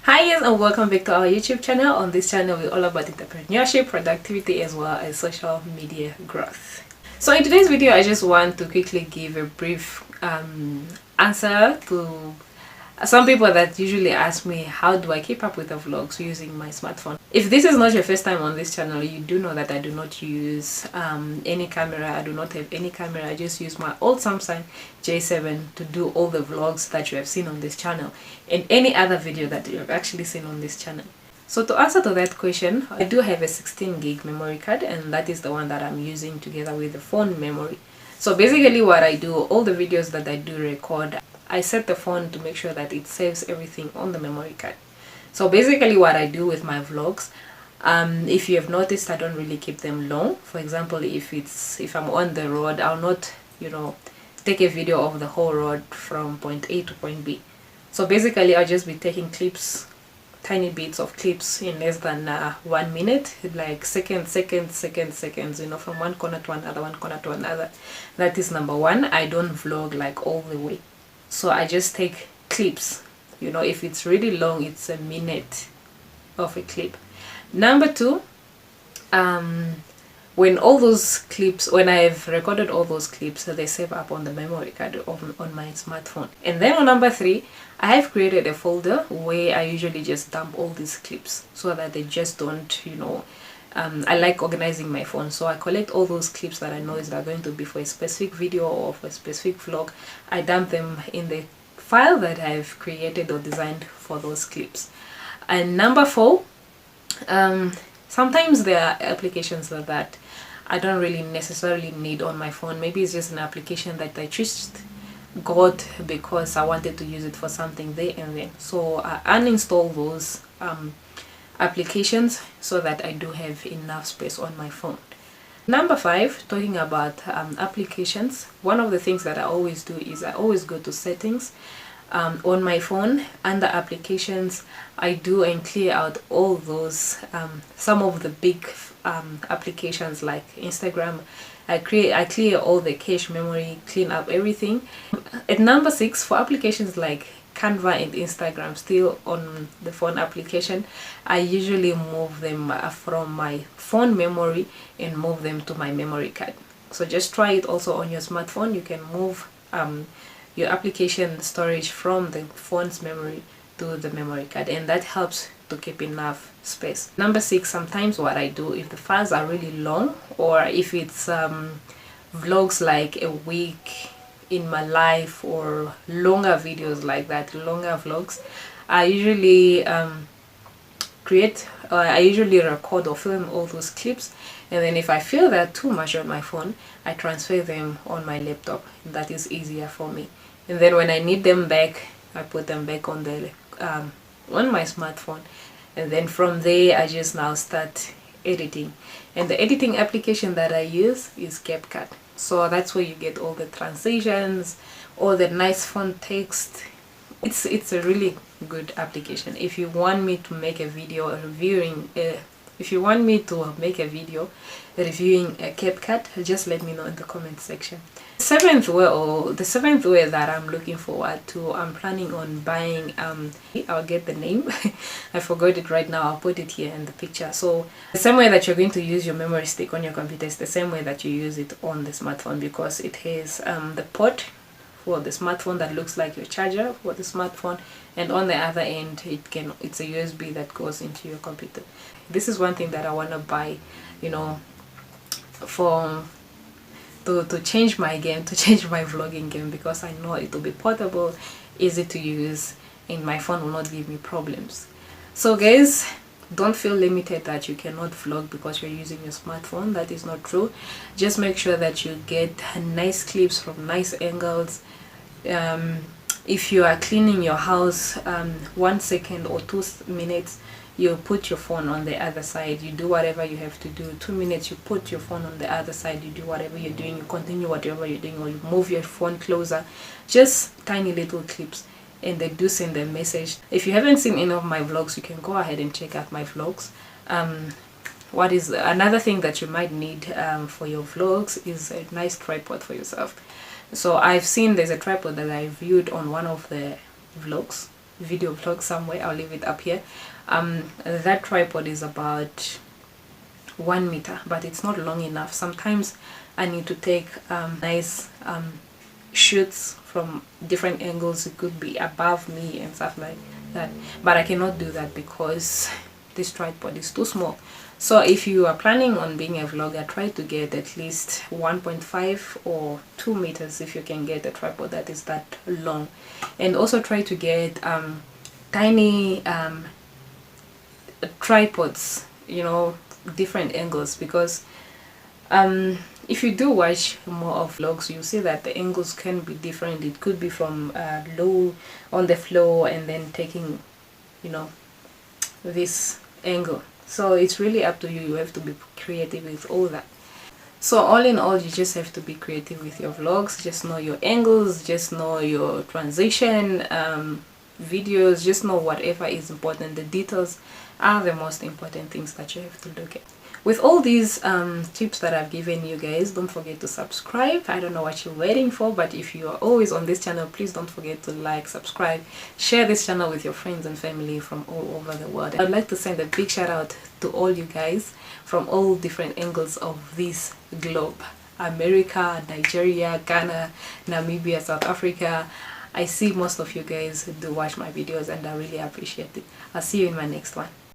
Hi guys, and welcome back to our YouTube channel. On this channel we're all about entrepreneurship, productivity, as well as social media growth. So in today's video I just want to quickly give a brief answer to some people that usually ask me, how do I keep up with the vlogs using my smartphone? If this is not your first time on this channel, you do know that I do not use any camera. I do not have any camera. I just use my old Samsung J7 to do all the vlogs that you have seen on this channel and any other video that you have actually seen on this channel. So to answer to that question, I do have a 16 gig memory card, and that is the one that I'm using together with the phone memory. So basically what I do, all the videos that I do record, I set the phone to make sure that it saves everything on the memory card. So basically what I do with my vlogs, if you have noticed, I don't really keep them long. For example, if I'm on the road, I'll not, take a video of the whole road from point A to point B. So basically I'll just be taking clips, tiny bits of clips in less than 1 minute, like seconds, from one corner to another, one corner to another. That is number one. I don't vlog like all the way. So I just take clips. If it's really long, it's a minute of a clip. Number two, when I've recorded all those clips, they save up on the memory card on my smartphone. And then on number three, I have created a folder where I usually just dump all these clips so that they just don't, I like organizing my phone. So I collect all those clips that I know is going to be for a specific video or for a specific vlog. I dump them in the file that I've created or designed for those clips. And number four, sometimes there are applications that I don't really necessarily need on my phone. Maybe it's just an application that I just got because I wanted to use it for something there and then. So I uninstall those applications so that I do have enough space on my phone. Number five, talking about applications, one of the things that I always do is I always go to settings on my phone. Under applications, I do and clear out all those some of the big applications like Instagram. I clear all the cache memory, clean up everything. At number six, for applications like Canva and Instagram, still on the phone application, I usually move them from my phone memory and move them to my memory card. So just try it also on your smartphone. You can move your application storage from the phone's memory to the memory card, and that helps to keep enough space. Number six, sometimes what I do, if the files are really long, or if it's vlogs like a week in my life or longer videos like that, longer vlogs, I usually record or film all those clips, and then if I feel they're too much on my phone, I transfer them on my laptop. That is easier for me, and then when I need them back, I put them back on the on my smartphone, and then from there I just now start editing. And the editing application that I use is Capcut. So that's where you get all the transitions, all the nice font text. It's a really good application. If you want me to make a video reviewing a CapCut, just let me know in the comment section. The seventh way that I'm looking forward to, I'm planning on buying, I'll get the name, I forgot it right now, I'll put it here in the picture. So the same way that you're going to use your memory stick on your computer is the same way that you use it on the smartphone, because it has the port for the smartphone that looks like your charger for the smartphone, and on the other end it's a USB that goes into your computer. This is one thing that I want to buy, to change my game, to change my vlogging game, because I know it will be portable, easy to use, and my phone will not give me problems. So guys, don't feel limited that you cannot vlog because you're using your smartphone. That is not true. Just make sure that you get nice clips from nice angles. If you are cleaning your house, 1 second or 2 minutes, you put your phone on the other side, you do whatever you have to do. 2 minutes, you put your phone on the other side, you do whatever you're doing, you continue whatever you're doing, or you move your phone closer. Just tiny little clips, and they do send a message. If you haven't seen any of my vlogs, you can go ahead and check out my vlogs. What is another thing that you might need for your vlogs is a nice tripod for yourself. So I've seen there's a tripod that I viewed on one of the vlogs. video vlog somewhere. I'll leave it up here. That tripod is about 1 meter, but it's not long enough. Sometimes I need to take nice shoots from different angles. It could be above me and stuff like that, but I cannot do that because this tripod is too small. So if you are planning on being a vlogger, try to get at least 1.5 or 2 meters if you can get a tripod that is that long. And also try to get tiny tripods, you know, different angles, because if you do watch more of vlogs, you see that the angles can be different. It could be from low on the floor and then taking, you know, this angle. So it's really up to you. You have to be creative with all that. So all in all, you just have to be creative with your vlogs. Just know your angles, just know your transition videos, just know whatever is important. The details are the most important things that you have to look at. With all these tips that I've given you guys, don't forget to subscribe. I don't know what you're waiting for, but if you are always on this channel, please don't forget to like, subscribe, share this channel with your friends and family from all over the world. I'd like to send a big shout out to all you guys from all different angles of this globe. America, Nigeria, Ghana, Namibia, South Africa. I see most of you guys do watch my videos and I really appreciate it. I'll see you in my next one.